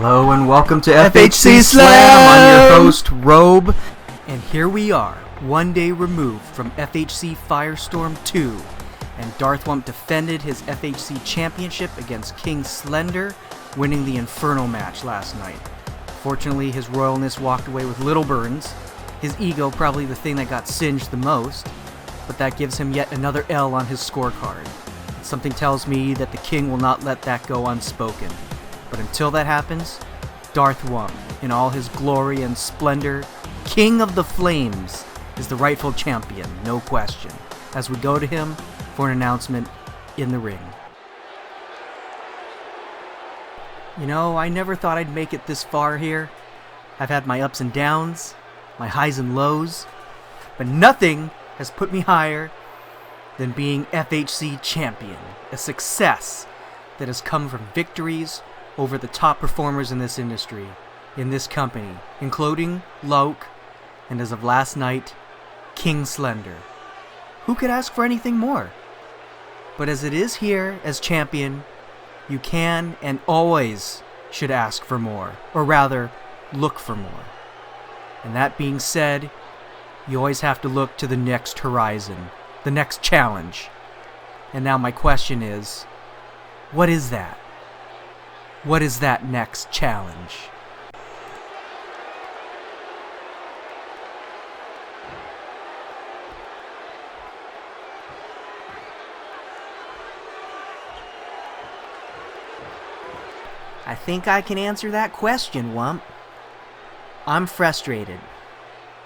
Hello and welcome to FHC Slam. I'm your host, Robe. And here we are, one day removed from FHC Firestorm 2. And Darth Wump defended his FHC Championship against King Slender, winning the Inferno match last night. Fortunately, his royalness walked away with little burns. His ego probably the thing that got singed the most. But that gives him yet another L on his scorecard. Something tells me that the king will not let that go unspoken. But until that happens, Darth Wump, in all his glory and splendor, King of the Flames, is the rightful champion, no question, as we go to him for an announcement in the ring. You know, I never thought I'd make it this far here. I've had my ups and downs, my highs and lows, but nothing has put me higher than being FHC champion, a success that has come from victories over the top performers in this industry, in this company, including Loke, and as of last night, King Slender. Who could ask for anything more? But as it is here as champion, you can and always should ask for more, or rather, look for more. And that being said, you always have to look to the next horizon, the next challenge. And now my question is, what is that? What is that next challenge? I think I can answer that question, Wump. I'm frustrated.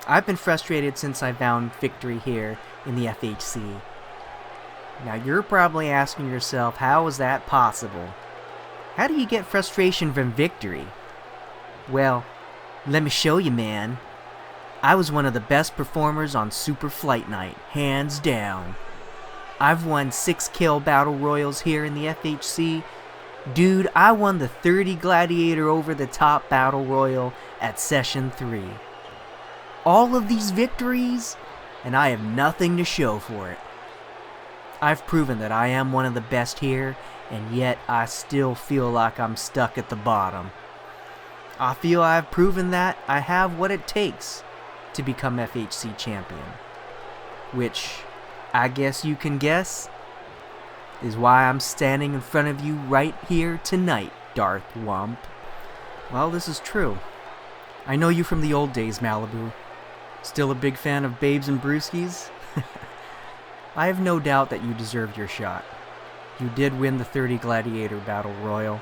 I've been frustrated since I found victory here in the FHC. Now you're probably asking yourself, how is that possible? How do you get frustration from victory? Well, let me show you, man. I was one of the best performers on Super Flight Night, hands down. I've won 6 kill battle royals here in the FHC. Dude, I won the 30 Gladiator over the top battle royal at Session 3. All of these victories, and I have nothing to show for it. I've proven that I am one of the best here, and yet I still feel like I'm stuck at the bottom. I feel I've proven that I have what it takes to become FHC champion. Which, I guess you can guess, is why I'm standing in front of you right here tonight, Darth Wump. Well, this is true. I know you from the old days, Malibu. Still a big fan of Babes and Brewskis? I have no doubt that you deserved your shot. You did win the 30 Gladiator Battle Royal.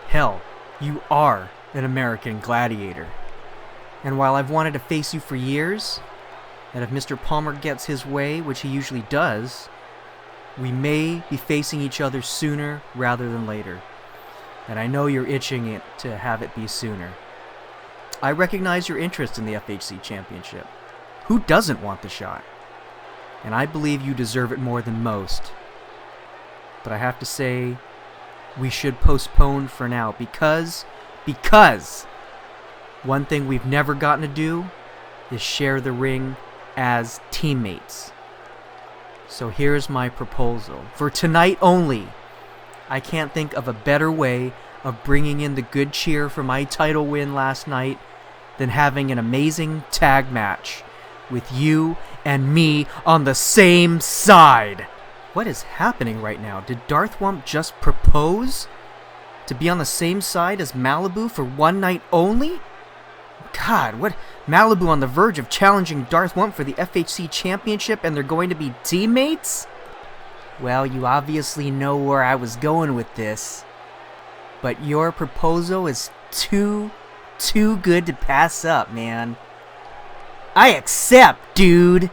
Hell, you are an American Gladiator. And while I've wanted to face you for years, and if Mr. Palmer gets his way, which he usually does, we may be facing each other sooner rather than later. And I know you're itching it to have it be sooner. I recognize your interest in the FHC Championship. Who doesn't want the shot? And I believe you deserve it more than most. But I have to say, we should postpone for now because one thing we've never gotten to do is share the ring as teammates. So here's my proposal. For tonight only, I can't think of a better way of bringing in the good cheer for my title win last night than having an amazing tag match with you and me on the same side. What is happening right now? Did Darth Wump just propose to be on the same side as Malibu for one night only? God, what? Malibu on the verge of challenging Darth Wump for the FHC Championship and they're going to be teammates? Well, you obviously know where I was going with this. But your proposal is too good to pass up, man. I accept, dude!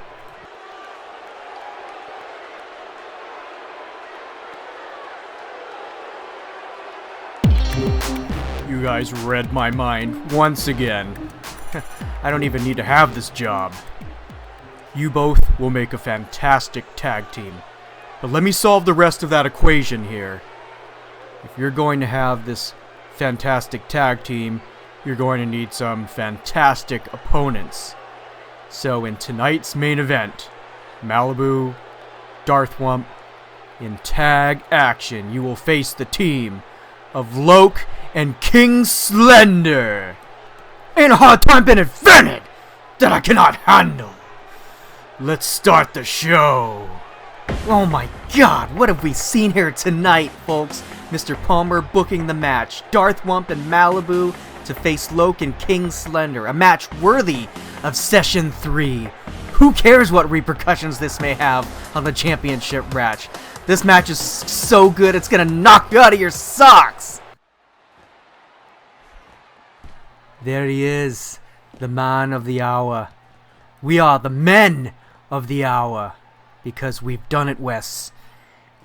You guys read my mind once again. I don't even need to have this job. You both will make a fantastic tag team. But let me solve the rest of that equation here. If you're going to have this fantastic tag team, you're going to need some fantastic opponents. So in tonight's main event, Malibu, Darth Wump, in tag action, you will face the team of Loke and King Slender. Ain't a hard time been invented that I cannot handle. Let's start the show. Oh my god, what have we seen here tonight, folks? Mr. Palmer booking the match. Darth Wump and Malibu to face Loke and King Slender. A match worthy of Session 3. Who cares what repercussions this may have on the championship match? This match is so good, it's gonna knock you out of your socks! There he is, the man of the hour. We are the men of the hour. Because we've done it, Wes.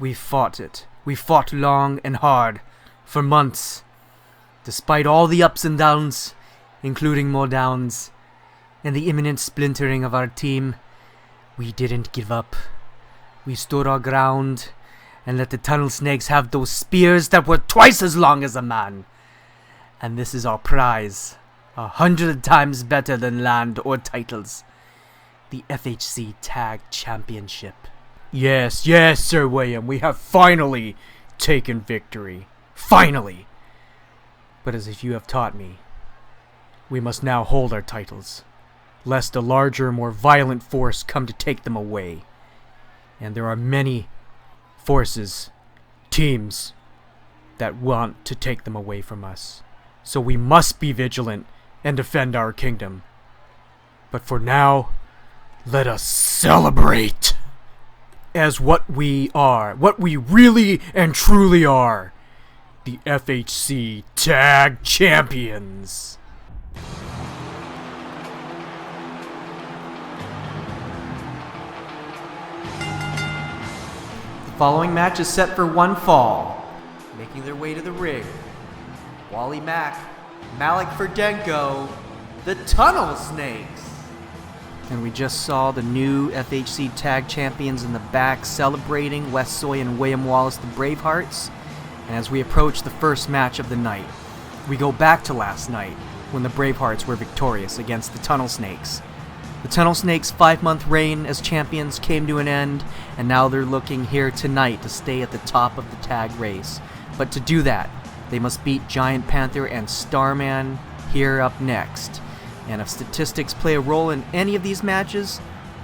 We've fought it. We fought long and hard. For months. Despite all the ups and downs, including more downs, and the imminent splintering of our team, we didn't give up. We stood our ground and let the tunnel snakes have those spears that were twice as long as a man. And this is our prize. 100 times better than land or titles. The FHC Tag Championship. Yes, yes, Sir William, we have finally taken victory. Finally! But as if you have taught me, we must now hold our titles, lest a larger, more violent force come to take them away. And there are many forces, teams, that want to take them away from us. So we must be vigilant and defend our kingdom. But for now, let us celebrate as what we are, what we really and truly are, the FHC Tag Champions. The following match is set for one fall. Making their way to the ring, Wally Mack, Malik Ferdenko, the Tunnel Snakes. And we just saw the new FHC Tag Champions in the back celebrating Wes Soy and William Wallace, the Bravehearts. And as we approach the first match of the night, we go back to last night when the Bravehearts were victorious against the Tunnel Snakes. The Tunnel Snakes' 5-month reign as champions came to an end, and now they're looking here tonight to stay at the top of the tag race. But to do that, they must beat Giant Panther and Starman here up next. And if statistics play a role in any of these matches,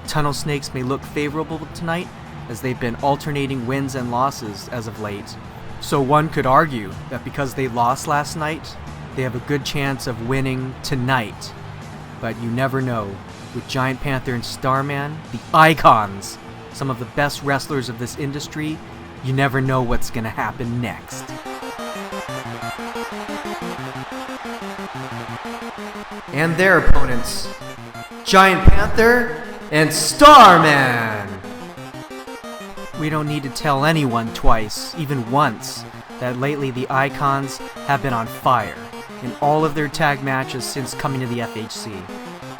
Tunnel Snakes may look favorable tonight, as they've been alternating wins and losses as of late. So one could argue that because they lost last night, they have a good chance of winning tonight. But you never know. With Giant Panther and Starman, the icons, some of the best wrestlers of this industry, you never know what's gonna happen next. And their opponents, Giant Panther and Starman. We don't need to tell anyone twice, even once, that lately the icons have been on fire in all of their tag matches since coming to the FHC.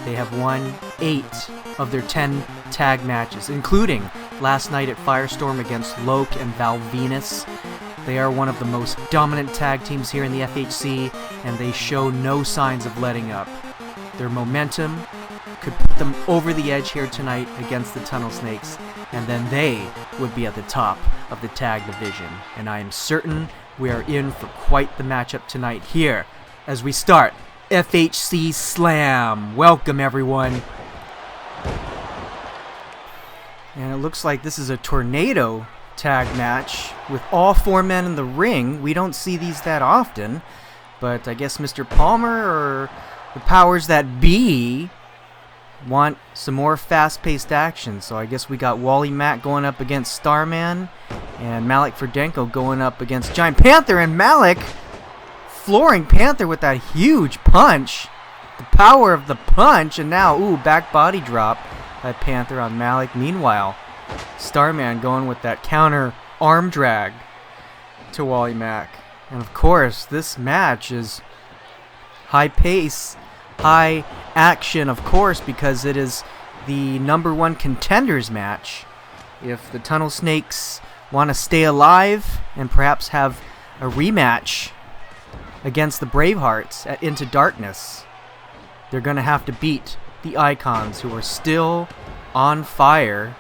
They have won 8 of their 10 tag matches, including last night at Firestorm against Loke and Val Venus. They are one of the most dominant tag teams here in the FHC, and they show no signs of letting up. Their momentum could put them over the edge here tonight against the Tunnel Snakes, and then they would be at the top of the tag division. And I am certain we are in for quite the matchup tonight here as we start FHC Slam. Welcome, everyone. And it looks like this is a tornado tag match with all 4 men in the ring. We don't see these that often, but I guess Mr. Palmer or the powers that be want some more fast-paced action. So I guess we got Wally Mack going up against Starman and Malik Ferdenko going up against Giant Panther, and Malik flooring Panther with that huge punch. The power of the punch, and now, back body drop by Panther on Malik. Meanwhile, Starman going with that counter arm drag to Wally Mack. And of course, this match is high pace, high action, of course, because it is the #1 contenders match. If the Tunnel Snakes want to stay alive and perhaps have a rematch against the Bravehearts at Into Darkness, they're going to have to beat the Icons, who are still on fire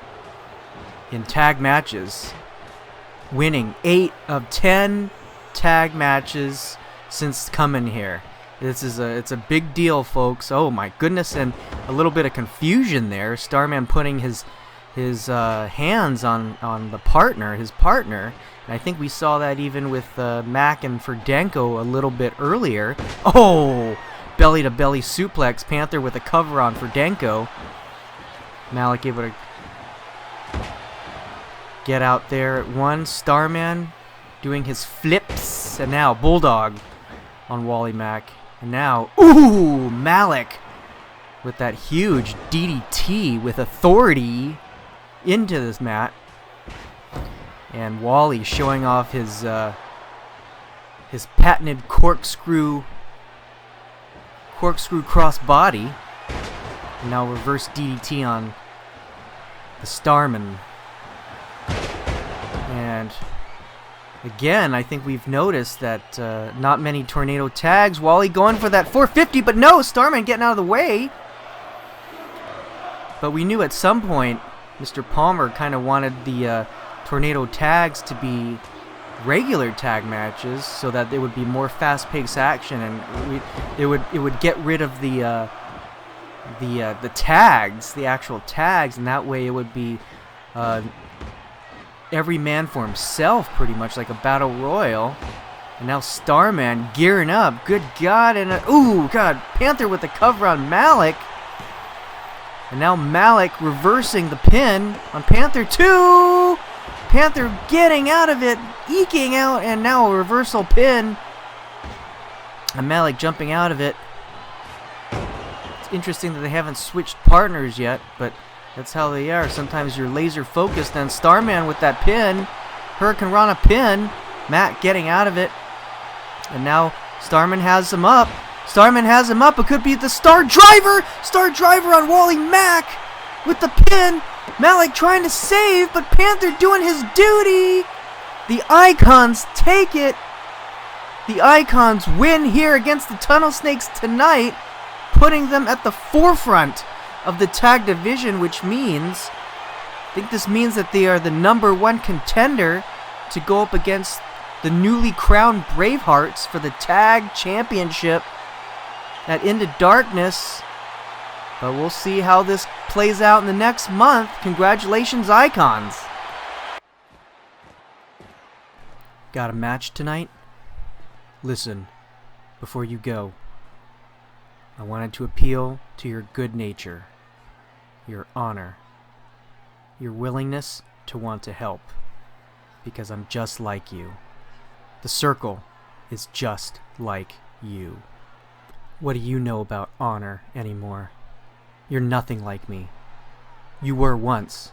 in tag matches, winning 8 of 10 tag matches since coming here. It's a big deal, folks. Oh my goodness, and a little bit of confusion there. Starman putting his hands on his partner. And I think we saw that even with Mac and Ferdenko a little bit earlier. Oh, belly to belly suplex. Panther with a cover on Ferdenko. Malik able to get out there at one. Starman doing his flips, and now Bulldog on Wally Mack. And now, ooh, Malik with that huge DDT with authority into this mat. And Wally showing off his patented corkscrew cross body. And now reverse DDT on the Starman. And again, I think we've noticed that not many tornado tags. Wally going for that 450, but no, Starman getting out of the way. But we knew at some point Mr. Palmer kind of wanted the tornado tags to be regular tag matches so that there would be more fast-paced action, and it would get rid of the tags, the actual tags, and that way it would be every man for himself, pretty much like a battle royal. And now Starman gearing up. Good God, and ooh, God, Panther with the cover on Malik. And now Malik reversing the pin on Panther 2. Panther getting out of it, eking out, and now a reversal pin. And Malik jumping out of it. It's interesting that they haven't switched partners yet, but that's how they are. Sometimes you're laser focused. And Starman with that pin. Hurricane Rana pin. Matt getting out of it. And now Starman has him up. Starman has him up. It could be the Star Driver. Star Driver on Wally Mack with the pin. Malik trying to save, but Panther doing his duty. The Icons take it. The Icons win here against the Tunnel Snakes tonight, putting them at the forefront of the tag division, which means, I think this means that they are the #1 contender to go up against the newly crowned Bravehearts for the Tag Championship at Into Darkness. But we'll see how this plays out in the next month. Congratulations, Icons. Got a match tonight? Listen, before you go, I wanted to appeal to your good nature, your honor, your willingness to want to help, because I'm just like you. The Circle is just like you. What do you know about honor anymore? You're nothing like me. You were once,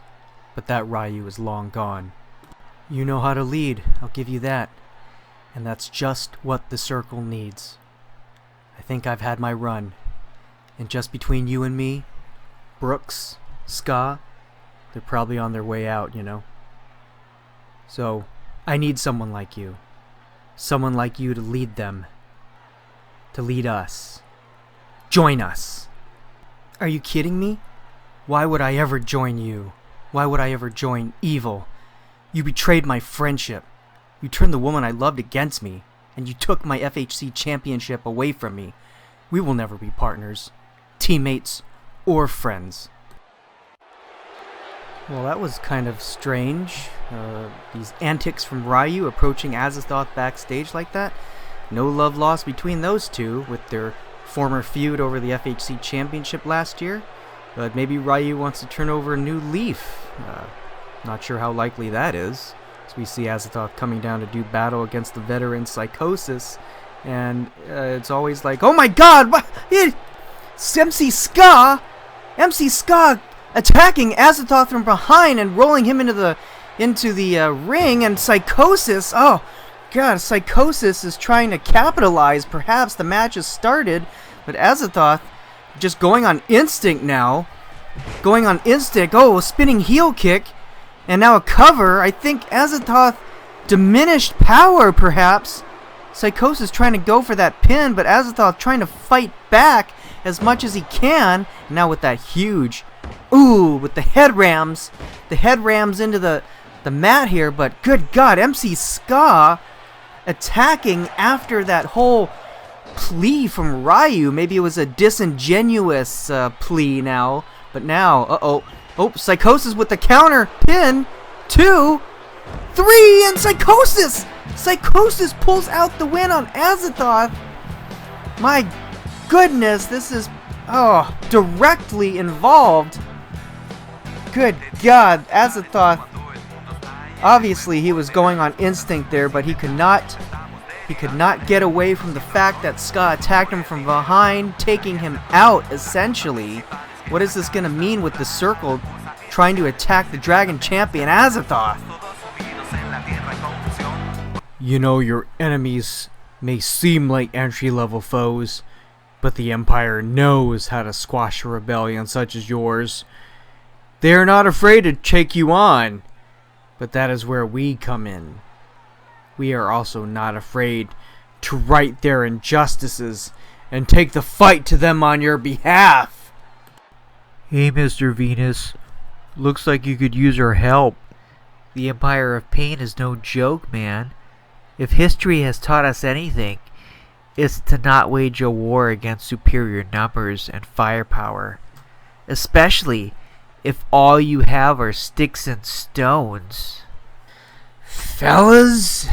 but that Ryu is long gone. You know how to lead, I'll give you that. And that's just what the Circle needs. I think I've had my run. And just between you and me, Brooks, Ska, they're probably on their way out, you know. So, I need someone like you. Someone like you to lead them. To lead us. Join us. Are you kidding me? Why would I ever join you? Why would I ever join evil? You betrayed my friendship. You turned the woman I loved against me, and you took my FHC Championship away from me. We will never be partners, teammates, or friends. Well, that was kind of strange. These antics from Ryu approaching Azathoth backstage like that. No love lost between those two with their former feud over the FHC Championship last year. But maybe Ryu wants to turn over a new leaf. Not sure how likely that is. So we see Azathoth coming down to do battle against the veteran Psychosis. And it's always like, oh my god! What? It's MC Ska! MC Ska attacking Azathoth from behind and rolling him into the ring, and Psychosis, oh god, Psychosis is trying to capitalize. Perhaps the match has started, but Azathoth just going on instinct now. Going on instinct. Oh, a spinning heel kick. And now a cover. I think Azathoth diminished power, perhaps. Psychosis trying to go for that pin, but Azathoth trying to fight back as much as he can. And now with that huge, with the head rams. The head rams into the mat here, but good God, MC Ska attacking after that whole plea from Ryu. Maybe it was a disingenuous plea now, but now, oh, Psychosis with the counter pin, 2, 3, and Psychosis pulls out the win on Azathoth. My goodness, this is, directly involved. Good God, Azathoth. Obviously, he was going on instinct there, but he could not get away from the fact that Ska attacked him from behind, taking him out, essentially. What is this going to mean with the circle trying to attack the Dragon Champion Azathoth? You know, your enemies may seem like entry-level foes, but the Empire knows how to squash a rebellion such as yours. They are not afraid to take you on, but that is where we come in. We are also not afraid to right their injustices and take the fight to them on your behalf. Hey, Mr. Venus. Looks like you could use our help. The Empire of Pain is no joke, man. If history has taught us anything, it's to not wage a war against superior numbers and firepower. Especially if all you have are sticks and stones. Fellas,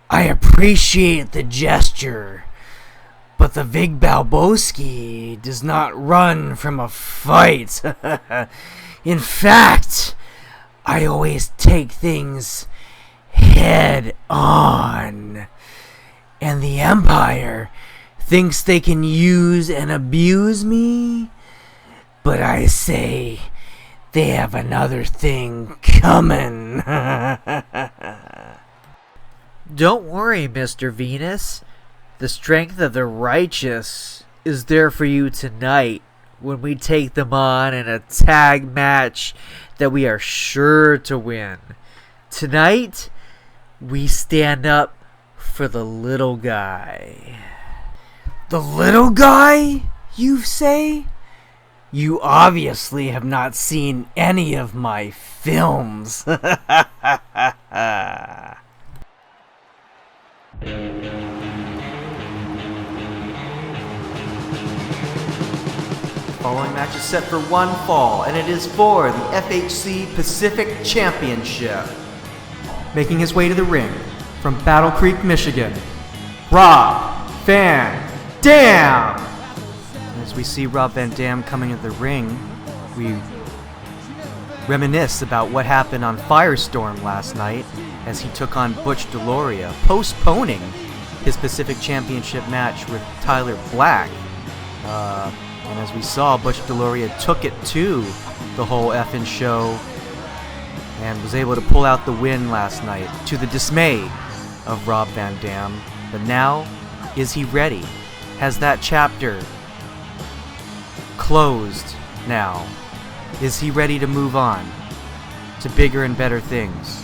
I appreciate the gesture, but the Vig Balboski does not run from a fight. In fact, I always take things head on. And the Empire thinks they can use and abuse me, but I say they have another thing coming. Don't worry, Mr. Venus. The strength of the righteous is there for you tonight when we take them on in a tag match that we are sure to win. Tonight, we stand up for the little guy. The little guy, you say? You obviously have not seen any of my films. Following match is set for one fall, and it is for the FHC Pacific Championship. Making his way to the ring from Battle Creek, Michigan, Rob Van Dam. As we see Rob Van Dam coming to the ring, we reminisce about what happened on Firestorm last night as he took on Butch Deloria, postponing his Pacific Championship match with Tyler Black. And as we saw, Butch Deloria took it to the whole effing show and was able to pull out the win last night, to the dismay of Rob Van Dam. But now, is he ready? Has that chapter closed now? Is he ready to move on to bigger and better things?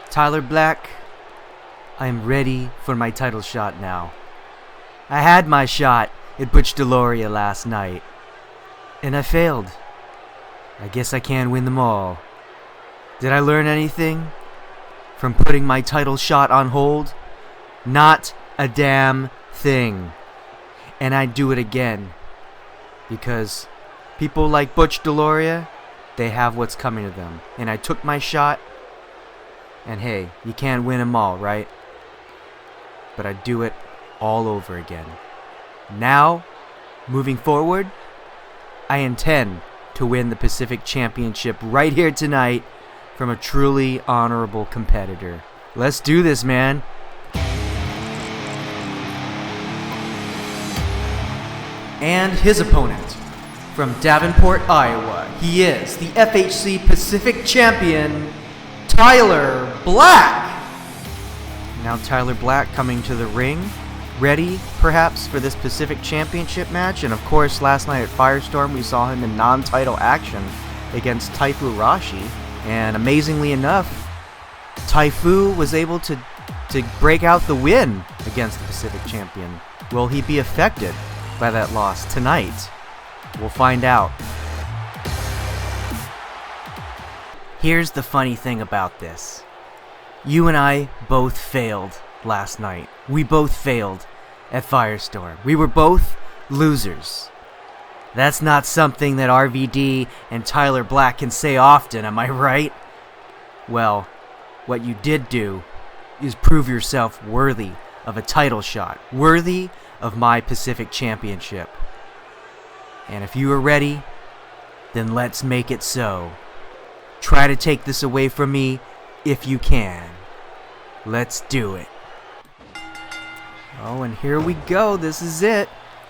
Tyler Black, I am ready for my title shot now. I had my shot at Butch Deloria last night, and I failed. I guess I can't win them all. Did I learn anything from putting my title shot on hold? Not a damn thing. And I'd do it again. Because people like Butch Deloria, they have what's coming to them. And I took my shot, and hey, you can't win them all, right? But I'd do it all over again. Now, moving forward, I intend to win the Pacific Championship right here tonight from a truly honorable competitor. Let's do this, man. And his opponent, from Davenport, Iowa, he is the FHC Pacific Champion, Tyler Black. Now Tyler Black coming to the ring, ready, perhaps, for this Pacific Championship match. And of course, last night at Firestorm, we saw him in non-title action against Taifu Arashi. And amazingly enough, Taifu was able to break out the win against the Pacific Champion. Will he be affected by that loss tonight? We'll find out. Here's the funny thing about this. You and I both failed last night. We both failed at Firestorm. We were both losers. That's not something that RVD and Tyler Black can say often, am I right? Well, what you did do is prove yourself worthy of a title shot, worthy of my Pacific Championship. And if you are ready, then let's make it so. Try to take this away from me if you can. Let's do it. Oh, and here we go. This is it.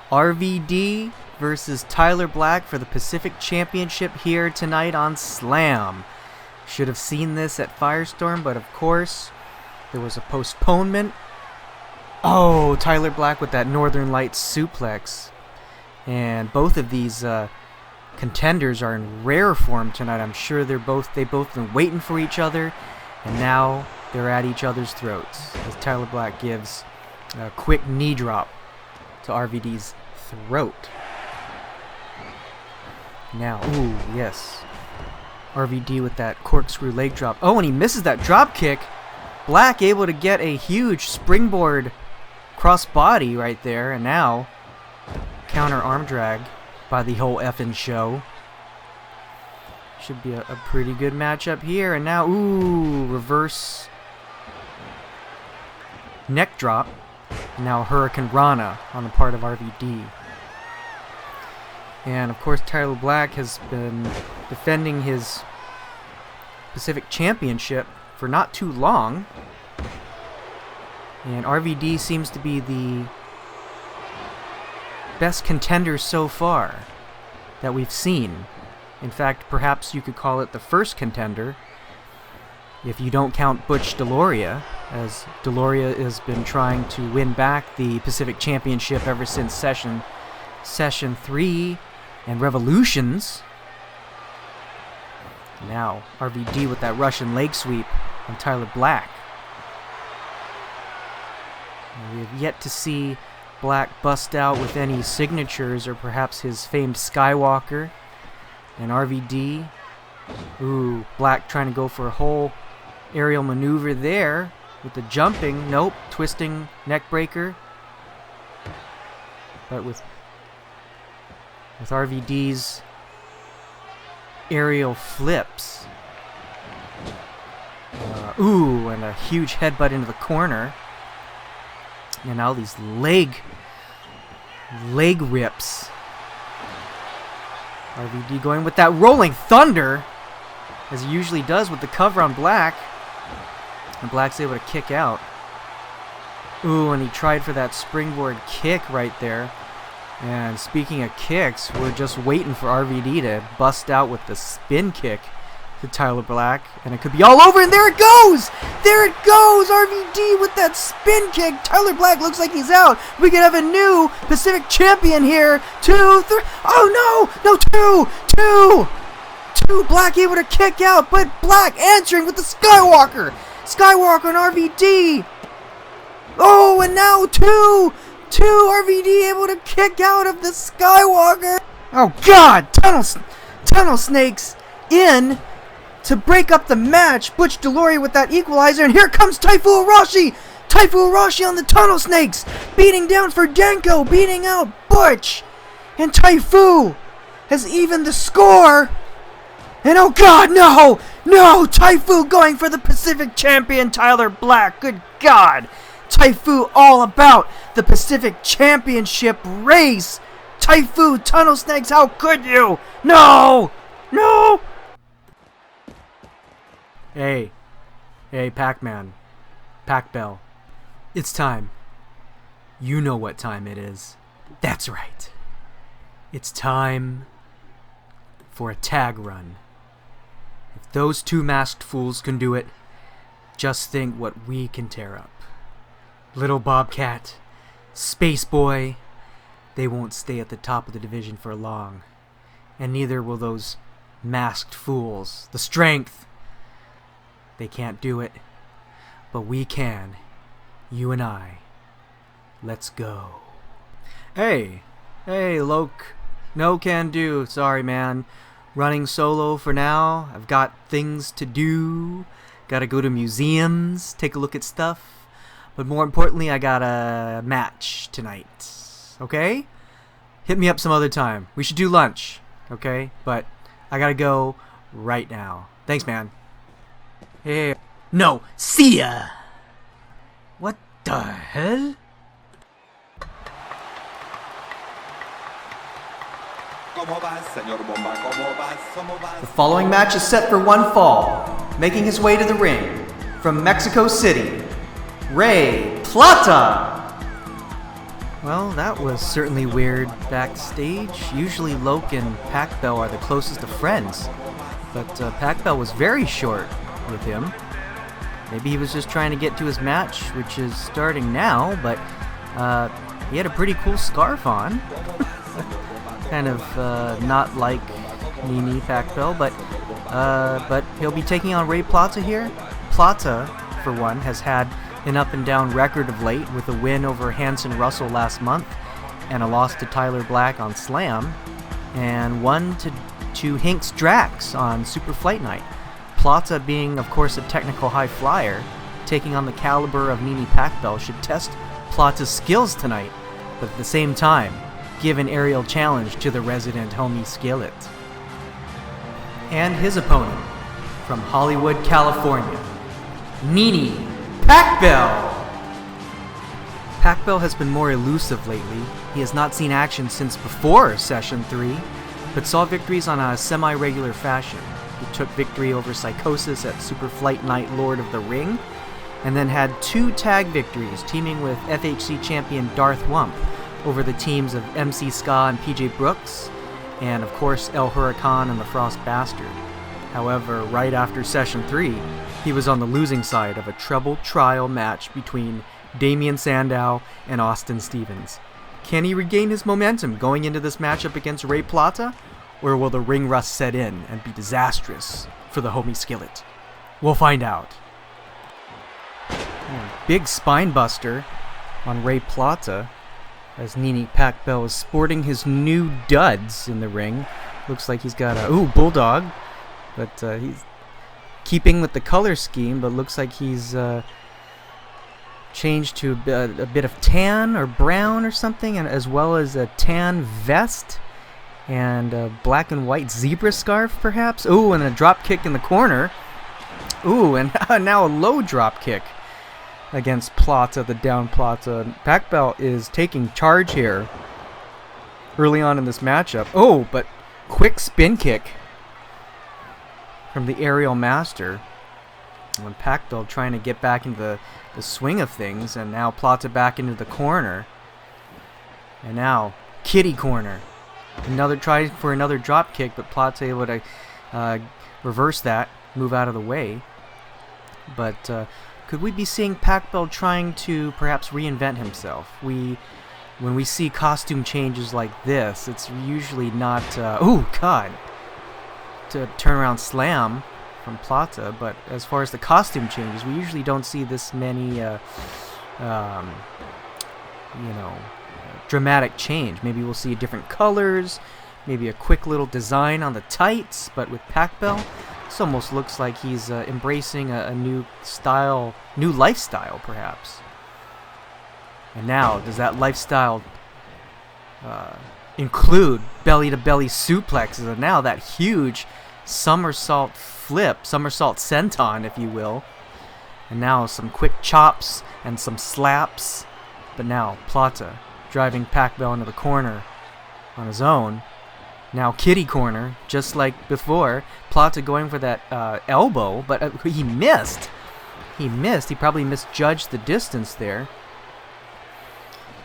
RVD versus Tyler Black for the Pacific Championship here tonight on Slam. Should have seen this at Firestorm, but of course, there was a postponement. Oh, Tyler Black with that Northern Lights suplex. And both of these contenders are in rare form tonight. I'm sure they both been waiting for each other, and now they're at each other's throats as Tyler Black gives a quick knee drop to RVD's throat. Now, ooh, yes. RVD with that corkscrew leg drop. Oh, and he misses that drop kick. Black able to get a huge springboard crossbody right there, and now counter arm drag by the whole effing show. Should be a pretty good matchup here, and now, ooh, reverse neck drop. Now Hurricane Rana on the part of RVD. And of course Tyler Black has been defending his Pacific Championship for not too long. And RVD seems to be the best contender so far that we've seen. In fact, perhaps you could call it the first contender if you don't count Butch Deloria, as Deloria has been trying to win back the Pacific Championship ever since Session 3 and Revolutions. Now, RVD with that Russian leg sweep on Tyler Black. And we have yet to see Black bust out with any signatures or perhaps his famed Skywalker. And RVD, ooh, Black trying to go for a whole aerial maneuver there with the jumping, nope, twisting neck breaker. But with RVD's aerial flips. Ooh, and a huge headbutt into the corner. And now these leg rips. RVD going with that rolling thunder, as he usually does with the cover on Black. And Black's able to kick out. Ooh, and he tried for that springboard kick right there. And speaking of kicks, we're just waiting for RVD to bust out with the spin kick to Tyler Black. And it could be all over, and there it goes! There it goes! RVD with that spin kick. Tyler Black looks like he's out. We could have a new Pacific champion here. 2, 3. Oh no! No, 2! Black able to kick out, but Black answering with the Skywalker! Skywalker on RVD! Oh, and now 2! RVD able to kick out of the Skywalker! Oh god! Tunnel snakes in to break up the match. Butch Deloria with that equalizer, and here comes Taifu Arashi! Taifu Arashi on the tunnel snakes! Beating down for Denko, beating out Butch! And Taifu has evened the score! And oh god, no! No! Taifu going for the Pacific champion, Tyler Black. Good god! Taifu all about the Pacific Championship race! Taifu, tunnel snakes, how could you? No! No! Hey, Pac-Man. Pac-Bell. It's time. You know what time it is. That's right. It's time for a tag run. If those two masked fools can do it, just think what we can tear up. Little Bobcat, Space Boy, they won't stay at the top of the division for long. And neither will those masked fools. The Strength, they can't do it. But we can. You and I. Let's go. Hey, Loke. No can do. Sorry, man. Running solo for now. I've got things to do. Gotta go to museums, take a look at stuff. But more importantly, I got a match tonight. Okay? Hit me up some other time. We should do lunch. Okay? But I gotta go right now. Thanks, man. Hey. No, see ya! What the hell? The following match is set for one fall. Making his way to the ring, from Mexico City, Rey Plata! Well, that was certainly weird backstage. Usually Loke and Pac-Bell are the closest of friends, but Pac-Bell was very short with him. Maybe he was just trying to get to his match, which is starting now, but he had a pretty cool scarf on. Kind of not like Nini Pac-Bell, but he'll be taking on Rey Plata here. Plata, for one, has had an up-and-down record of late, with a win over Hanson Russell last month, and a loss to Tyler Black on Slam, and one to Hinks Drax on Super Flight Night. Plata, being, of course, a technical high flyer, taking on the caliber of Nini Pac-Bell, should test Plata's skills tonight, but at the same time, give an aerial challenge to the resident homie Skillet. And his opponent, from Hollywood, California, Nini Pac-Bell! Pac-Bell has been more elusive lately. He has not seen action since before Session 3, but saw victories on a semi-regular fashion. He took victory over Psychosis at Super Flight Night Lord of the Ring, and then had 2 tag victories, teaming with FHC champion Darth Wump over the teams of MC Ska and PJ Brooks, and of course El Huracan and the Frost Bastard. However, right after Session 3, he was on the losing side of a treble trial match between Damian Sandow and Austin Stevens. Can he regain his momentum going into this matchup against Rey Plata, or will the ring rust set in and be disastrous for the homie Skillet? We'll find out. Big spine buster on Rey Plata, as Nini Pac-Bell is sporting his new duds in the ring. Looks like he's got a bulldog, but he's keeping with the color scheme, but looks like he's changed to a bit of tan or brown or something, and as well as a tan vest and a black and white zebra scarf, perhaps. Ooh, and a drop kick in the corner. Ooh, and now a low drop kick against Plata, the down Plata. Pac-Bell is taking charge here early on in this matchup. Oh, but quick spin kick from the aerial master. When Pac-Bell trying to get back into the swing of things, and now Plata back into the corner. And now, kitty corner. Another try for another drop kick, but Plata able to reverse that, move out of the way. But could we be seeing Pac-Bell trying to perhaps reinvent himself? When we see costume changes like this, it's usually not to turnaround slam from Plata, but as far as the costume changes, we usually don't see this many dramatic change. Maybe we'll see different colors, maybe a quick little design on the tights, but with Pac-Bell, this almost looks like he's embracing a new style, new lifestyle, perhaps. And now, does that lifestyle include belly-to-belly suplexes, and now that huge somersault flip, somersault senton, if you will. And now some quick chops and some slaps. But now, Plata driving Pac-Bell into the corner on his own. Now kitty corner, just like before. Plata going for that elbow, but he missed. He probably misjudged the distance there.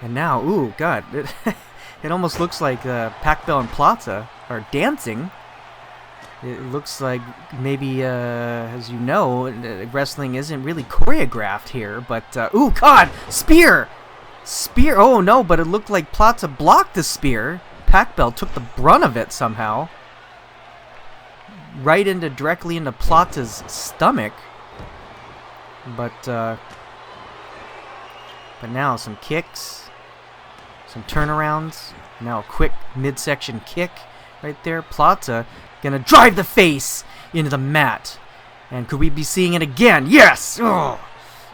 And now, ooh, God, it almost looks like Pac-Bell and Plata are dancing. It looks like maybe, as you know, wrestling isn't really choreographed here, but, ooh, God, spear! Spear, oh no, but it looked like Plata blocked the spear. Pac-Bell took the brunt of it somehow. Right directly into Plata's stomach. But now some kicks, some turnarounds, now a quick midsection kick right there. Plata gonna drive the face into the mat And could we be seeing it again? Yes! Oh!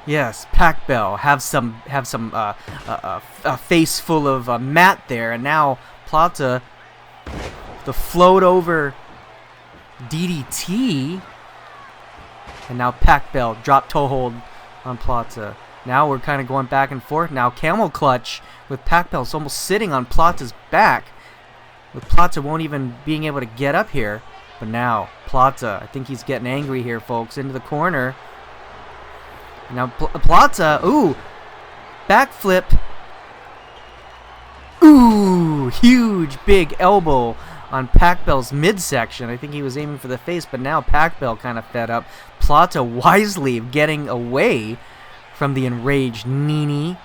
Yes, Pac Bell have some a face full of mat there, and now Plata, the float over DDT, and now Pac Bell drop toe hold on Plata. Now we're kind of going back and forth. Now camel clutch with Pac Bell's almost sitting on Plata's back, with Plata won't even being able to get up here. But now Plata, I think he's getting angry here, folks, into the corner. Now Plata, ooh, backflip. Ooh, huge big elbow on Pac Bell's midsection. I think he was aiming for the face, but now Pac Bell kind of fed up. Plata wisely getting away from the enraged Nini.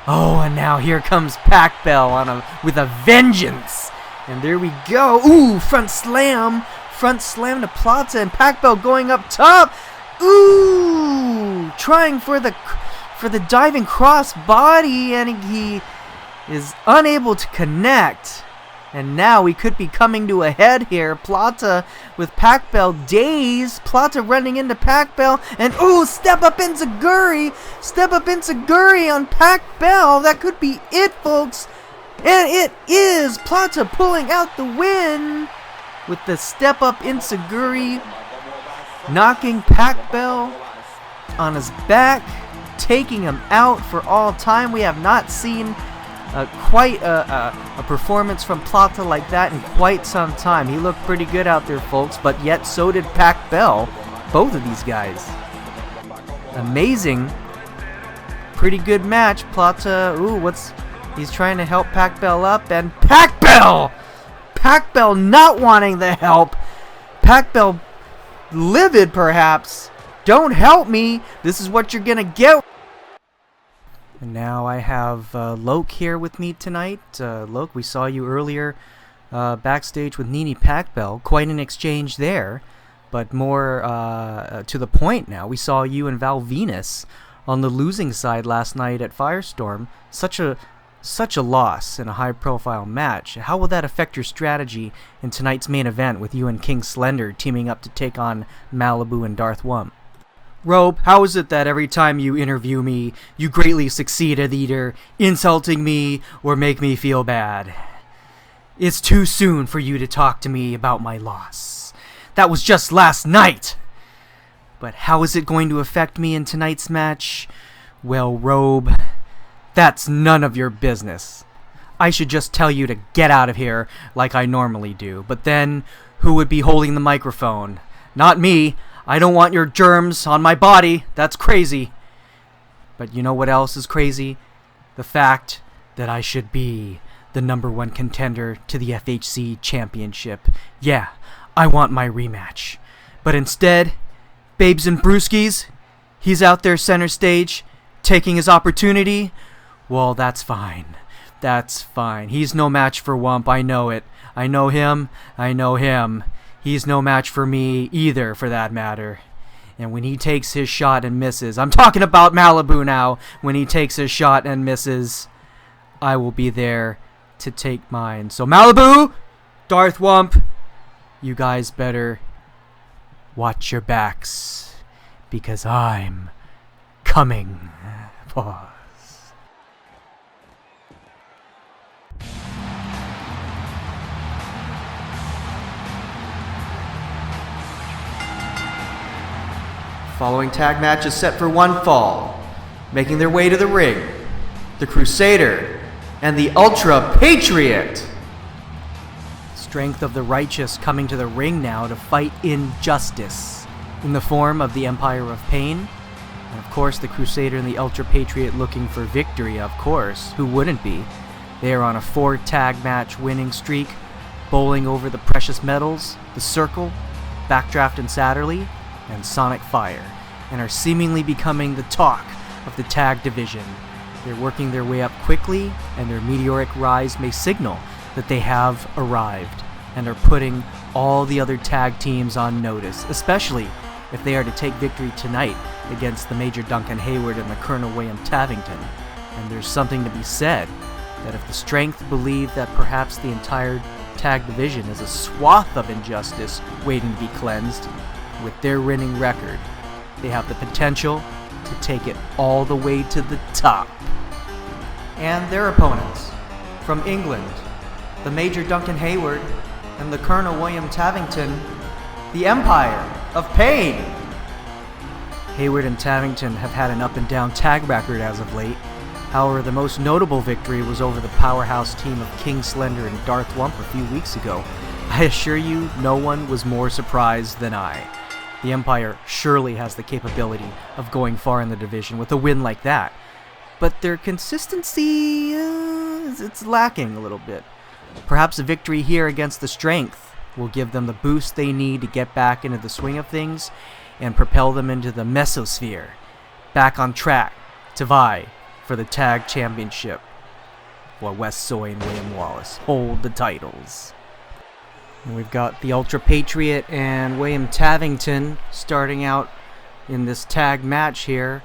Oh, and now here comes Pac Bell with a vengeance. And there we go. Ooh, front slam to Plata, and Pac Bell going up top. Ooh, trying for the diving cross body, and he is unable to connect. And now we could be coming to a head here. Plata with Pac Bell dazed. Plata running into Pac Bell, and ooh, step up enziguri on Pac Bell. That could be it, folks. And it is Plata pulling out the win with the step up enziguri, knocking Pac Bell on his back, taking him out for all time. We have not seen quite a performance from Plata like that in quite some time. He looked pretty good out there, folks, but yet so did Pac Bell. Both of these guys. Amazing. Pretty good match. Plata, ooh, he's trying to help Pac Bell up, and Pac Bell not wanting the help. Pac Bell livid, perhaps. Don't help me. This is what you're gonna get. And now I have Loke here with me tonight. Loke, we saw you earlier backstage with Nini Pac Bell. Quite an exchange there, but more to the point now. We saw you and Val Venus on the losing side last night at Firestorm. Such a loss in a high-profile match. How will that affect your strategy in tonight's main event with you and King Slender teaming up to take on Malibu and Darth Wump? Robe, how is it that every time you interview me, you greatly succeed at either insulting me or make me feel bad? It's too soon for you to talk to me about my loss. That was just last night! But how is it going to affect me in tonight's match? Well, Robe, that's none of your business. I should just tell you to get out of here like I normally do. But then, who would be holding the microphone? Not me. I don't want your germs on my body. That's crazy. But you know what else is crazy? The fact that I should be the #1 contender to the FHC Championship. Yeah, I want my rematch. But instead, Babes and Brewskis, he's out there center stage, taking his opportunity. Well, that's fine. That's fine. He's no match for Wump. I know it. I know him. He's no match for me either, for that matter. And when he takes his shot and misses, I'm talking about Malibu now. When he takes his shot and misses, I will be there to take mine. So Malibu, Darth Wump, you guys better watch your backs, because I'm coming. Pause. Following tag match is set for one fall. Making their way to the ring, the Crusader and the Ultra Patriot. Strength of the righteous coming to the ring now to fight injustice in the form of the Empire of Pain. And of course, the Crusader and the Ultra Patriot looking for victory, of course. Who wouldn't be? They are on a 4-tag match winning streak, bowling over the Precious Metals, the Circle, Backdraft and Satterley, and Sonic Fire, and are seemingly becoming the talk of the tag division. They're working their way up quickly, and their meteoric rise may signal that they have arrived, and are putting all the other tag teams on notice, especially if they are to take victory tonight against the Major Duncan Hayward and the Colonel William Tavington. And there's something to be said, that if the Strength believe that perhaps the entire tag division is a swath of injustice waiting to be cleansed, with their winning record, they have the potential to take it all the way to the top. And their opponents, from England, the Major Duncan Hayward and the Colonel William Tavington, the Empire of Pain. Hayward and Tavington have had an up-and-down tag record as of late. However, the most notable victory was over the powerhouse team of King Slender and Darth Wump a few weeks ago. I assure you, no one was more surprised than I. The Empire surely has the capability of going far in the division with a win like that. But their consistency, it's lacking a little bit. Perhaps a victory here against the Strength will give them the boost they need to get back into the swing of things and propel them into the mesosphere, back on track to vie for the Tag Championship, while Wes Soy and William Wallace hold the titles. And we've got the Ultra Patriot and William Tavington starting out in this tag match here.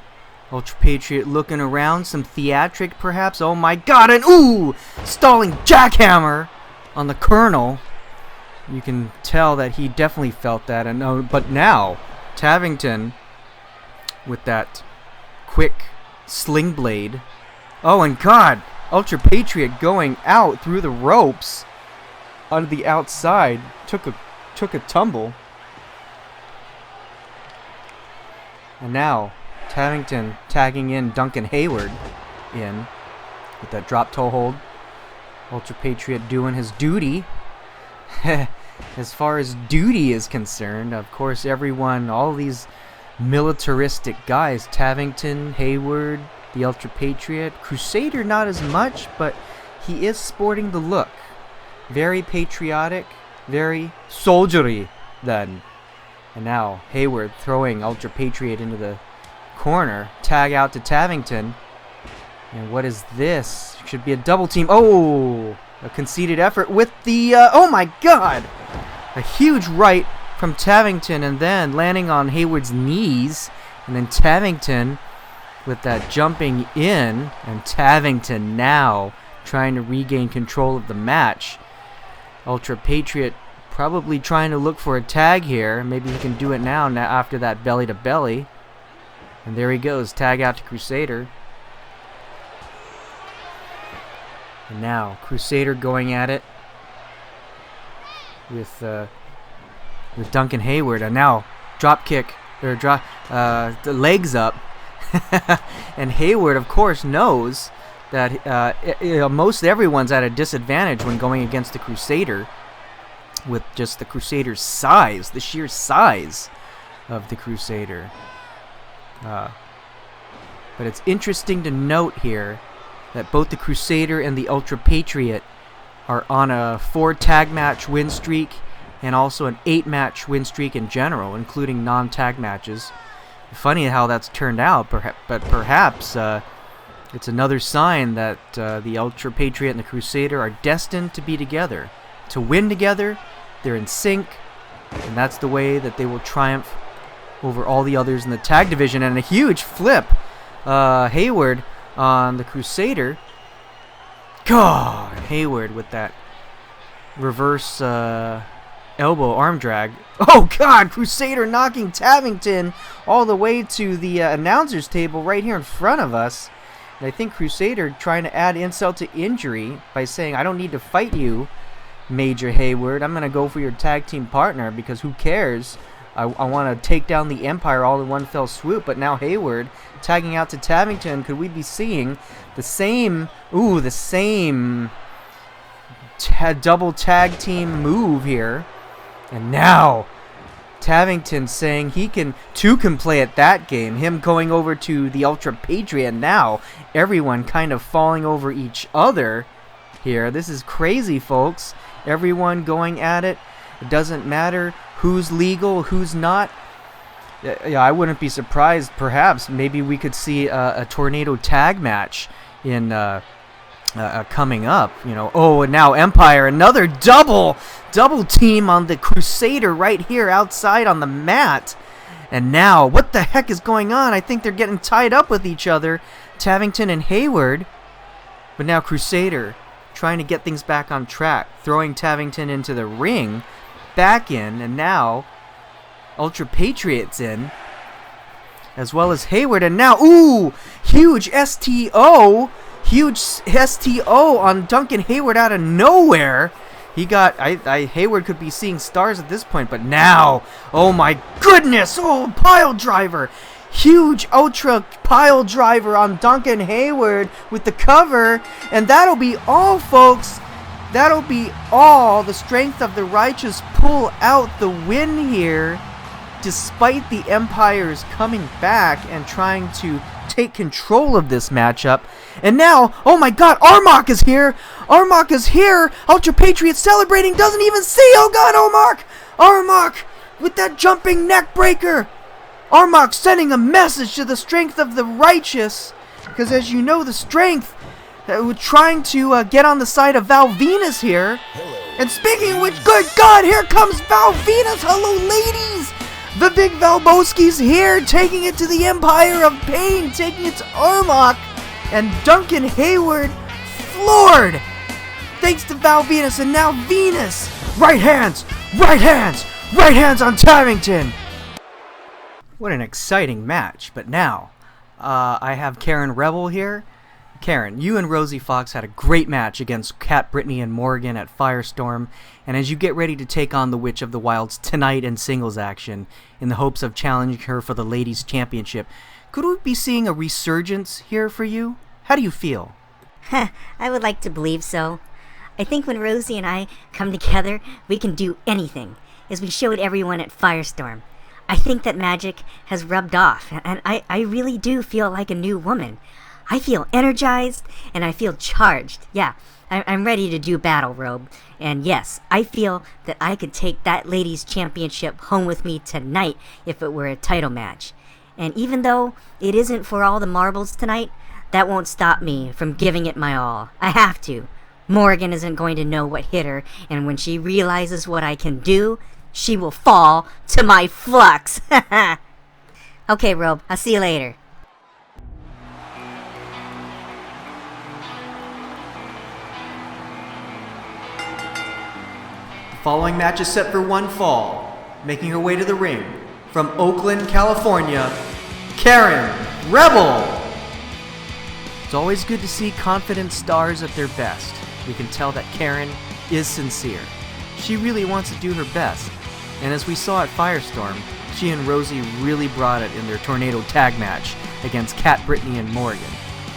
Ultra Patriot looking around, some theatric perhaps. Oh my god, and ooh! Stalling jackhammer on the Colonel. You can tell that he definitely felt that. But now, Tavington with that quick sling blade. Oh, and god, Ultra Patriot going out through the ropes on the outside. Took a tumble. And now Tavington tagging in Duncan Hayward in with that drop toe hold. Ultra Patriot doing his duty. As far as duty is concerned, of course, everyone, all these militaristic guys, Tavington, Hayward, the Ultra Patriot, Crusader not as much, but he is sporting the look. Very patriotic, very soldiery then. And now Hayward throwing Ultra Patriot into the corner. Tag out to Tavington. And what is this? Should be a double team. Oh! A conceded effort with the... oh my god! A huge right from Tavington and then landing on Hayward's knees. And then Tavington with that jumping in. And Tavington now trying to regain control of the match. Ultra Patriot probably trying to look for a tag here. Maybe he can do it now after that belly to belly. And there he goes. Tag out to Crusader. And now Crusader going at it with Duncan Hayward, and now drop kick or the legs up. And Hayward, of course, knows that most everyone's at a disadvantage when going against the Crusader, with just the Crusader's size, the sheer size of the Crusader. But it's interesting to note here that both the Crusader and the Ultra Patriot are on a 4 tag match win streak and also an 8 match win streak in general, including non-tag matches. Funny how that's turned out, but perhaps it's another sign that the Ultra Patriot and the Crusader are destined to be together, to win together. They're in sync, and that's the way that they will triumph over all the others in the tag division. And a huge flip, Hayward on the Crusader. God, Hayward with that reverse elbow arm drag. Oh God, Crusader knocking Tavington all the way to the announcer's table right here in front of us. And I think Crusader trying to add insult to injury by saying, I don't need to fight you, Major Hayward. I'm going to go for your tag team partner because who cares? I want to take down the Empire all in one fell swoop. But now Hayward tagging out to Tavington. Could we be seeing the same double tag team move here? And now Tavington saying he can play at that game. Him going over to the Ultra Patriot. Now everyone kind of falling over each other here. This is crazy, folks. Everyone going at it. It doesn't matter who's legal, who's not. Yeah, I wouldn't be surprised. Perhaps maybe we could see a tornado tag match in coming up. You know. Oh, and now Empire, another double team on the Crusader right here outside on the mat. And now, what the heck is going on? I think they're getting tied up with each other, Tavington and Hayward. But now Crusader trying to get things back on track, throwing Tavington into the ring, back in, and now Ultra Patriot's in, as well as Hayward, and now, ooh, huge STO on Duncan Hayward out of nowhere. He got, Hayward could be seeing stars at this point, but now, oh my goodness, oh, pile driver. Huge ultra pile driver on Duncan Hayward with the cover, and that'll be all, folks. That'll be all. The Strength of the Righteous pull out the win here, despite the Empires coming back and trying to take control of this matchup. And now, oh my god, Armok is here! Armok is here! Ultra Patriot celebrating, doesn't even see! Oh god, Armok with that jumping neck breaker! Armok sending a message to the Strength of the Righteous, because as you know, the Strength trying to get on the side of Val Venus here. And speaking of which, good god, here comes Val Venus! Hello, ladies! The big Valboski's here, taking it to the Empire of Pain, taking it to Armok, and Duncan Hayward floored, thanks to Val Venus, and now Venus, right hands on Tarrington. What an exciting match, but now, I have Karin Rebel here. Karin, you and Rosie Fox had a great match against Cat Brittany and Morrigan at Firestorm, and as you get ready to take on the Witch of the Wilds tonight in singles action, in the hopes of challenging her for the Ladies' Championship, could we be seeing a resurgence here for you? How do you feel? I would like to believe so. I think when Rosie and I come together, we can do anything, as we showed everyone at Firestorm. I think that magic has rubbed off, and I really do feel like a new woman. I feel energized, and I feel charged. Yeah, I'm ready to do battle, Robe. And yes, I feel that I could take that Ladies' Championship home with me tonight if it were a title match. And even though it isn't for all the marbles tonight, that won't stop me from giving it my all. I have to. Morrigan isn't going to know what hit her, and when she realizes what I can do, she will fall to my flux. Okay, Robe, I'll see you later. The following match is set for one fall, making her way to the ring from Oakland, California, Karin Rebel. It's always good to see confident stars at their best. We can tell that Karin is sincere. She really wants to do her best. And as we saw at Firestorm, she and Rosie really brought it in their Tornado Tag match against Cat Brittany and Morrigan.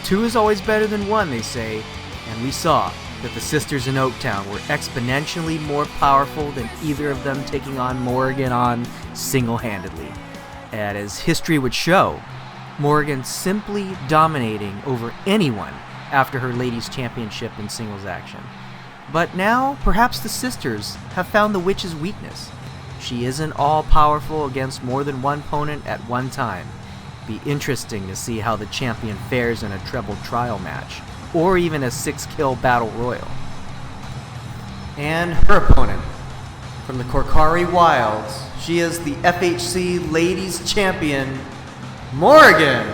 2 is always better than 1, they say, and we saw that the sisters in Oaktown were exponentially more powerful than either of them taking on Morrigan on single-handedly. And as history would show, Morrigan simply dominating over anyone after her Ladies' Championship in singles action. But now, perhaps the sisters have found the witch's weakness. She isn't all-powerful against more than one opponent at one time. Be interesting to see how the champion fares in a treble trial match, or even a 6-kill battle royal. And her opponent, from the Korkari Wilds, she is the FHC Ladies Champion, Morrigan.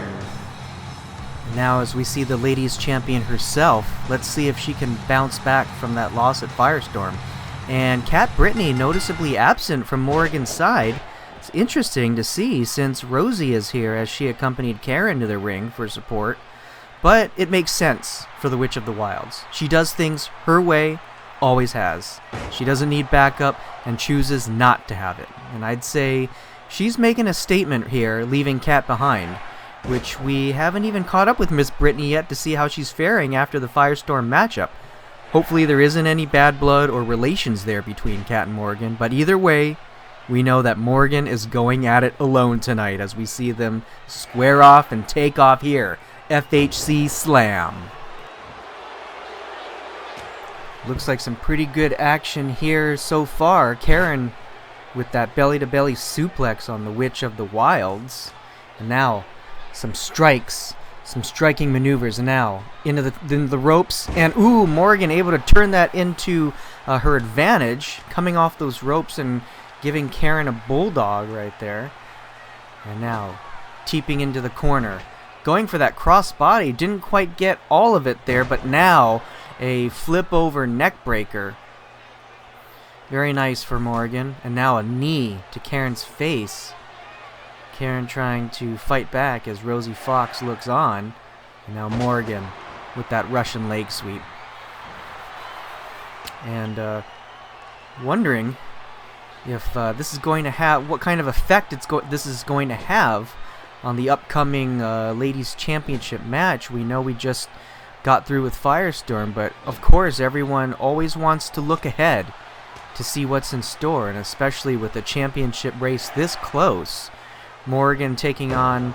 Now as we see the Ladies Champion herself, let's see if she can bounce back from that loss at Firestorm. And Cat Brittany noticeably absent from Morrigan's side. It's interesting to see since Rosie is here as she accompanied Karin to the ring for support. But it makes sense for the Witch of the Wilds. She does things her way, always has. She doesn't need backup and chooses not to have it. And I'd say she's making a statement here, leaving Cat behind, which we haven't even caught up with Miss Brittany yet to see how she's faring after the Firestorm matchup. Hopefully there isn't any bad blood or relations there between Cat and Morrigan, but either way, we know that Morrigan is going at it alone tonight as we see them square off and take off here. FHC Slam. Looks like some pretty good action here so far. Karin with that belly-to-belly suplex on the Witch of the Wilds. And now some strikes, some striking maneuvers, and now into the ropes. And ooh, Morrigan able to turn that into her advantage, coming off those ropes and giving Karin a bulldog right there. And now teeping into the corner. Going for that crossbody, didn't quite get all of it there, but now a flip over neck breaker. Very nice for Morrigan. And now a knee to Karin's face. Karin trying to fight back as Rosie Fox looks on. And now Morrigan with that Russian leg sweep. And wondering if this is going to have, what kind of effect this is going to have on the upcoming Ladies Championship match. We know we just got through with Firestorm, but of course everyone always wants to look ahead to see what's in store, and especially with the championship race this close. Morrigan taking on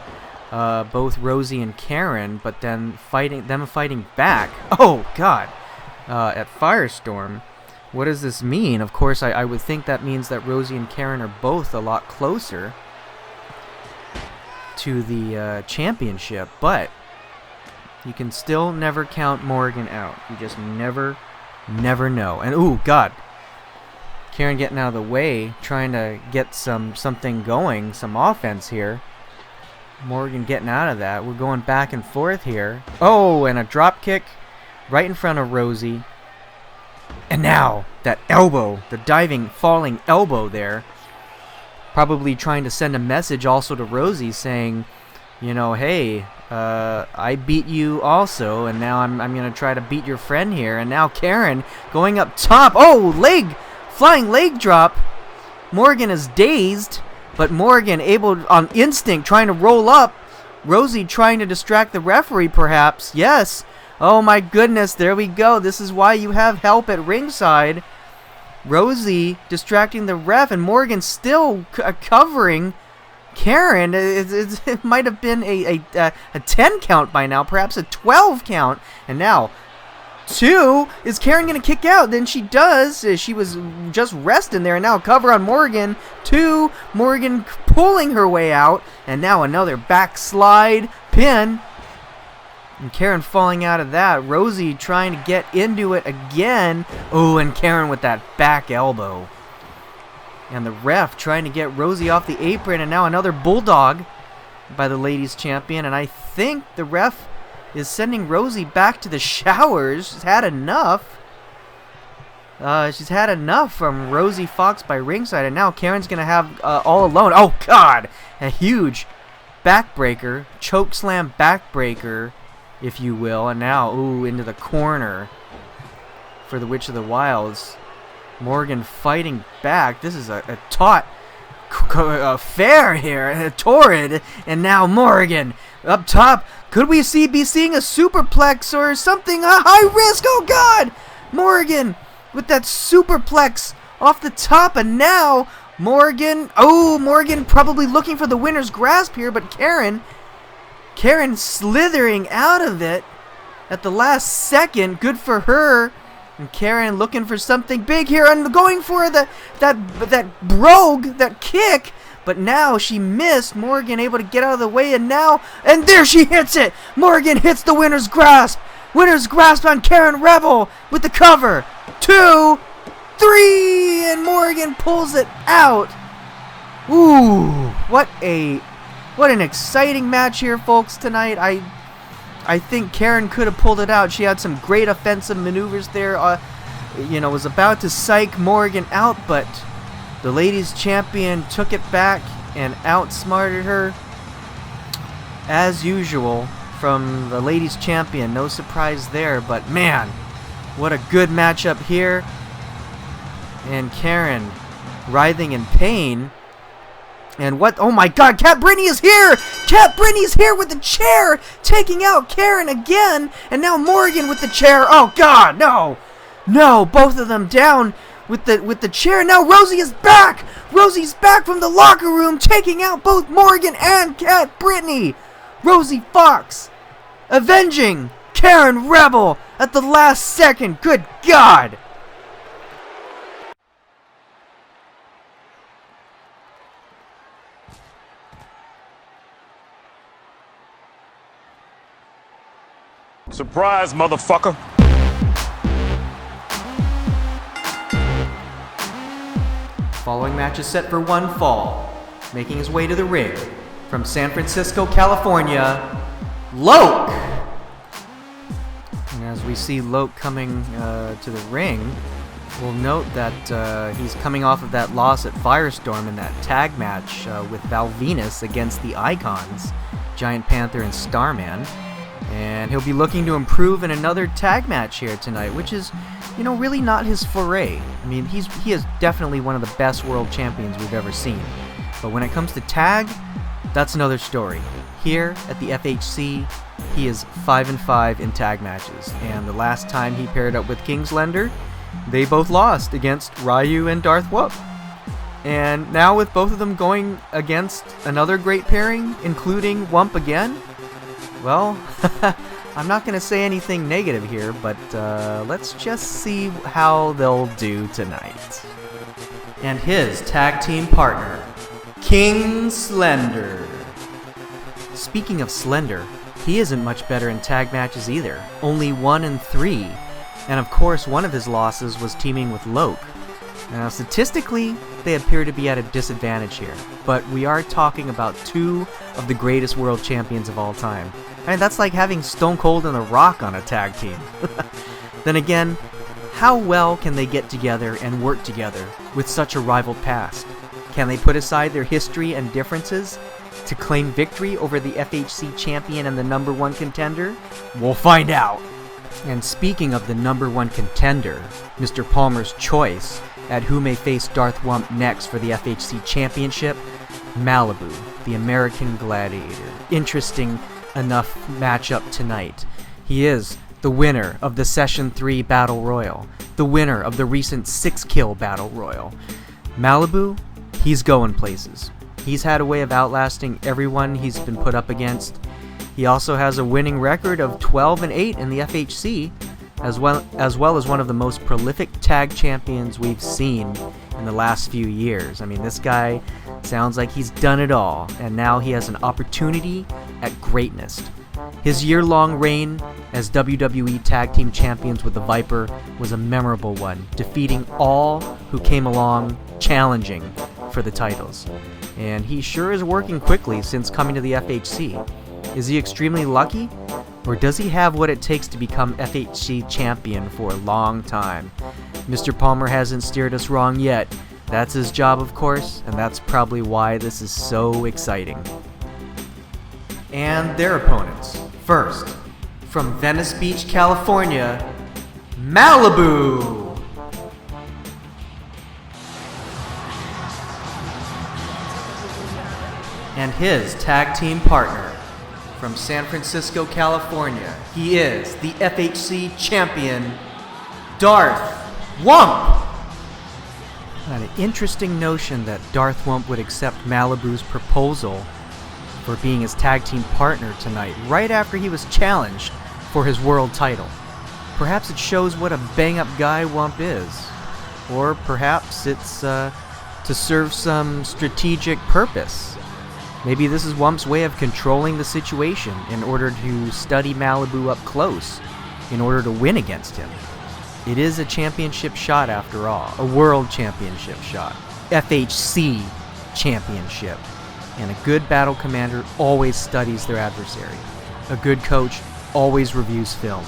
both Rosie and Karin, but then fighting back. Oh God! At Firestorm. What does this mean? Of course, I would think that means that Rosie and Karin are both a lot closer to the championship, but you can still never count Morrigan out. You just never know. And ooh, God, Karin getting out of the way, trying to get something going, some offense here. Morrigan getting out of that. We're going back and forth here. Oh, and a drop kick right in front of Rosie. And now, that elbow, the diving, falling elbow there, probably trying to send a message also to Rosie saying, you know, hey, I beat you also, and now I'm going to try to beat your friend here. And now Karin going up top. Oh, flying leg drop. Morrigan is dazed, but Morrigan able, on instinct, trying to roll up. Rosie trying to distract the referee, perhaps. Yes. Oh my goodness, there we go. This is why you have help at ringside. Rosie distracting the ref, and Morrigan still covering Karin. It might have been a 10 count by now, perhaps a 12 count. And now, 2, is Karin going to kick out? Then she does. She was just resting there, and now cover on Morrigan. 2, Morrigan pulling her way out, and now another backslide pin. And Karin falling out of that. Rosie trying to get into it again. Oh, and Karin with that back elbow. And the ref trying to get Rosie off the apron. And now another bulldog by the ladies champion. And I think the ref is sending Rosie back to the showers. She's had enough. She's had enough from Rosie Fox by ringside. And now Karin's going to have all alone. Oh, God. A huge backbreaker. Chokeslam backbreaker, if you will. And now, ooh, into the corner for the Witch of the Wilds. Morrigan fighting back. This is a taut affair here. Torrid. And now Morrigan up top. Could we be seeing a superplex or something? A high risk. Oh, God. Morrigan with that superplex off the top. And now Morrigan. Oh, Morrigan probably looking for the winner's grasp here. But Karin slithering out of it at the last second. Good for her. And Karin looking for something big here and going for that brogue, that kick. But now she missed. Morrigan able to get out of the way, and there she hits it. Morrigan hits the winner's grasp. Winner's grasp on Karin Rebel with the cover. 2, 3, and Morrigan pulls it out. Ooh, what an exciting match here, folks, tonight. I think Karin could have pulled it out. She had some great offensive maneuvers there. Was about to psych Morrigan out, but the ladies champion took it back and outsmarted her as usual from the ladies champion. No surprise there, but man, what a good matchup here. And Karin writhing in pain. And what? Oh my God, Cat Brittany is here! Cat Brittany's here with the chair, taking out Karin again. And now Morrigan with the chair. Oh God, no! No, both of them down with the chair. Now Rosie is back! Rosie's back from the locker room, taking out both Morrigan and Cat Brittany. Rosie Fox avenging Karin Rebel at the last second. Good God! Surprise, motherfucker. Following match is set for one fall. Making his way to the ring from San Francisco, California, Loke. And as we see Loke coming to the ring, We'll note that he's coming off of that loss at Firestorm in that tag match with Val Venus against the Icons, Giant Panther and Starman. And he'll be looking to improve in another tag match here tonight, which is, really not his foray. I mean, he is definitely one of the best world champions we've ever seen. But when it comes to tag, that's another story. Here at the FHC, he is 5-5 in tag matches. And the last time he paired up with King Slender, they both lost against Ryu and Darth Wump. And now with both of them going against another great pairing, including Wump again, well, I'm not going to say anything negative here, but let's just see how they'll do tonight. And his tag team partner, King Slender. Speaking of Slender, he isn't much better in tag matches either, only 1-3. And of course, one of his losses was teaming with Loke. Now, statistically, they appear to be at a disadvantage here, but we are talking about two of the greatest world champions of all time. I mean, that's like having Stone Cold and The Rock on a tag team. Then again, how well can they get together and work together with such a rival past? Can they put aside their history and differences to claim victory over the FHC champion and the #1 contender? We'll find out. And speaking of the #1 contender, Mr. Palmer's choice at who may face Darth Wump next for the FHC Championship, Malibu, the American Gladiator. Interesting enough matchup tonight. He is the winner of the Session 3 Battle Royal, the winner of the recent 6-kill Battle Royal. Malibu, he's going places. He's had a way of outlasting everyone he's been put up against. He also has a winning record of 12-8 in the FHC, as well as one of the most prolific tag champions we've seen in the last few years. I mean, this guy sounds like he's done it all, and now he has an opportunity at greatness. His year-long reign as WWE Tag Team Champions with the Viper was a memorable one, defeating all who came along challenging for the titles. And he sure is working quickly since coming to the FHC. Is he extremely lucky? Or does he have what it takes to become FHC champion for a long time? Mr. Palmer hasn't steered us wrong yet. That's his job, of course, and that's probably why this is so exciting. And their opponents. First, from Venice Beach, California, Malibu! And his tag team partner, from San Francisco, California, he is the FHC champion, Darth Wump! An interesting notion that Darth Wump would accept Malibu's proposal for being his tag team partner tonight, right after he was challenged for his world title. Perhaps it shows what a bang-up guy Wump is. Or perhaps it's to serve some strategic purpose. Maybe this is Wump's way of controlling the situation in order to study Malibu up close, in order to win against him. It is a championship shot after all, a world championship shot, FHC championship. And a good battle commander always studies their adversary. A good coach always reviews film.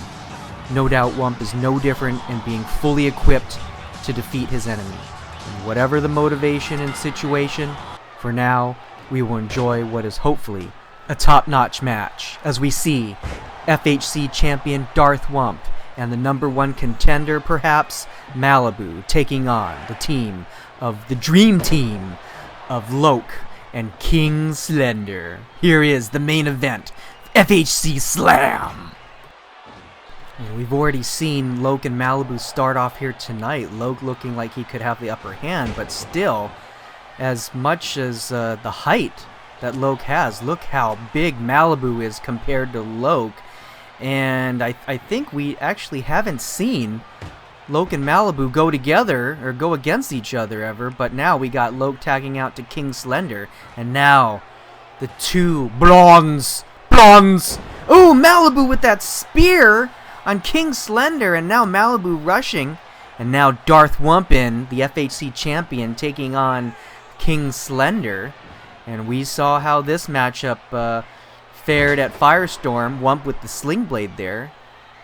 No doubt Wump is no different in being fully equipped to defeat his enemy. And whatever the motivation and situation, for now, we will enjoy what is hopefully a top-notch match as we see FHC champion Darth Wump and the #1 contender, perhaps, Malibu, taking on the team of the Dream Team of Loke and King Slender. Here is the main event, FHC Slam! And we've already seen Loke and Malibu start off here tonight, Loke looking like he could have the upper hand, but still, as much as the height that Loke has, look how big Malibu is compared to Loke. And I think we actually haven't seen Loke and Malibu go together or go against each other ever, but now we got Loke tagging out to King Slender, and now the two blondes. Ooh, Malibu with that spear on King Slender, and now Malibu rushing, and now Darth Wumpin, the FHC champion, taking on King Slender. And we saw how this matchup fared at Firestorm, Wump with the sling blade there.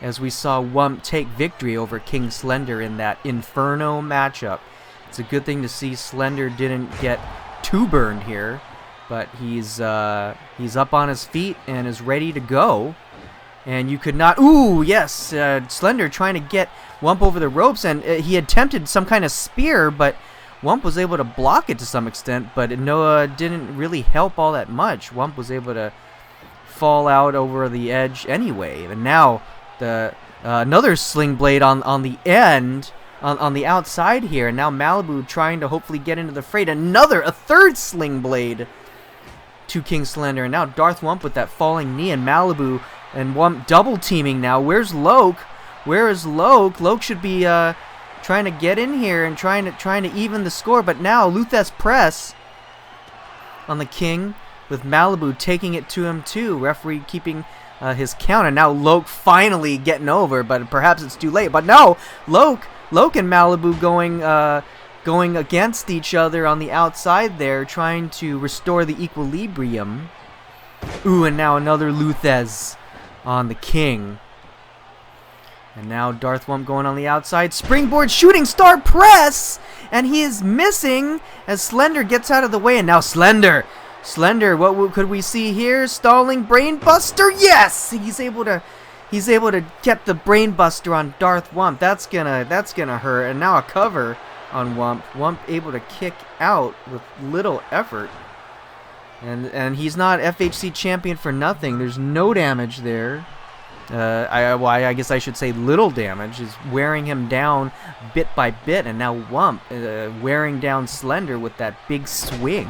as we saw Wump take victory over King Slender in that Inferno matchup. It's a good thing to see Slender didn't get too burned here, but he's up on his feet and is ready to go. And you could not... Ooh, yes, Slender trying to get Wump over the ropes, and he attempted some kind of spear, but Wump was able to block it to some extent, but Noah didn't really help all that much. Wump was able to fall out over the edge anyway. And now the another sling blade on the end, on the outside here. And now Malibu trying to hopefully get into the fray. A third sling blade to King Slender. And now Darth Wump with that falling knee, and Malibu and Wump double teaming now. Where's Loke? Where is Loke? Loke should be trying to get in here and trying to even the score. But now Luthes press on the King, with Malibu taking it to him too. Referee keeping his count, and now Loke finally getting over, but perhaps it's too late. But no, Loke and Malibu going against each other on the outside there, trying to restore the equilibrium. Ooh, and now another Luthes on the King. And now Darth Wump going on the outside. Springboard shooting star press! And he is missing as Slender gets out of the way. And now Slender, what could we see here? Stalling brainbuster. Yes, he's able to get the brainbuster on Darth Wump. That's gonna hurt. And now a cover on Wump. Wump able to kick out with little effort. And he's not FHC champion for nothing. There's no damage there. I guess I should say little damage is wearing him down bit by bit, and now Wump wearing down Slender with that big swing.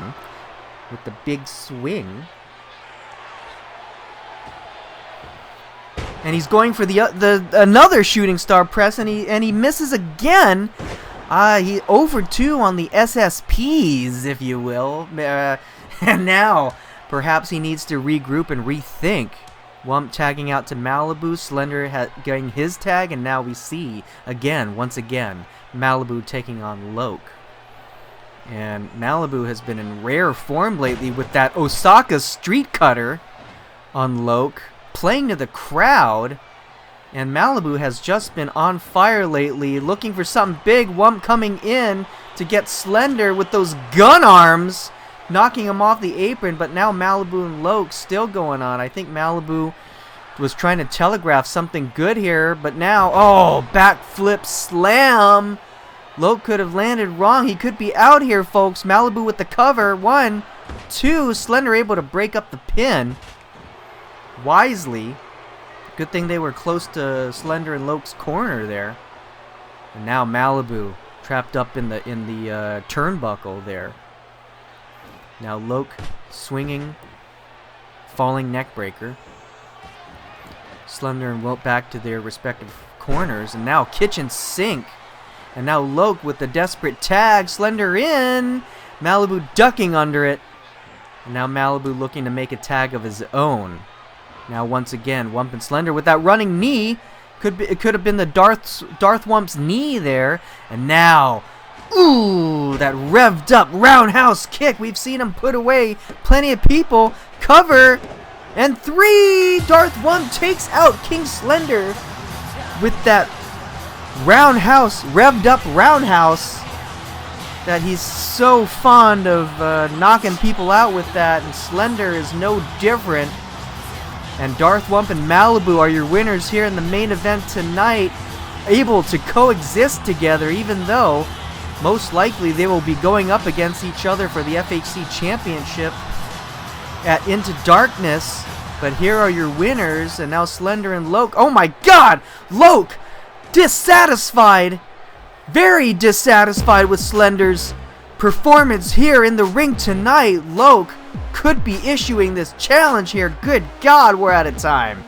And he's going for the another shooting star press, and he misses again. He over 2 on the SSPs, if you will. And now perhaps he needs to regroup and rethink. Wump tagging out to Malibu, Slender getting his tag, and now we see once again, Malibu taking on Loke. And Malibu has been in rare form lately with that Osaka street cutter on Loke, playing to the crowd. And Malibu has just been on fire lately, looking for something big. Wump coming in to get Slender with those gun arms, knocking him off the apron. But now Malibu and Loke still going on. I think Malibu was trying to telegraph something good here, but now, backflip slam. Loke could have landed wrong. He could be out here, folks. Malibu with the cover. 1, 2. Slender able to break up the pin wisely. Good thing they were close to Slender and Loke's corner there. And now Malibu trapped up in the turnbuckle there. Now Loke swinging, falling neckbreaker. Slender and Wump back to their respective corners, and now kitchen sink. And now Loke with the desperate tag. Slender in. Malibu ducking under it. And now Malibu looking to make a tag of his own. Now once again, Wump and Slender with that running knee. It could have been the Darth Wump's knee there. And now, ooh, that revved up roundhouse kick. We've seen him put away plenty of people. Cover. And 3. Darth Wump takes out King Slender with that roundhouse, revved up roundhouse that he's so fond of knocking people out with that. And Slender is no different. And Darth Wump and Malibu are your winners here in the main event tonight, able to coexist together, even though most likely they will be going up against each other for the FHC Championship at Into Darkness. But here are your winners, and now Slender and Loke. Oh my God! Loke! Dissatisfied! Very dissatisfied with Slender's performance here in the ring tonight. Loke could be issuing this challenge here. Good God, we're out of time.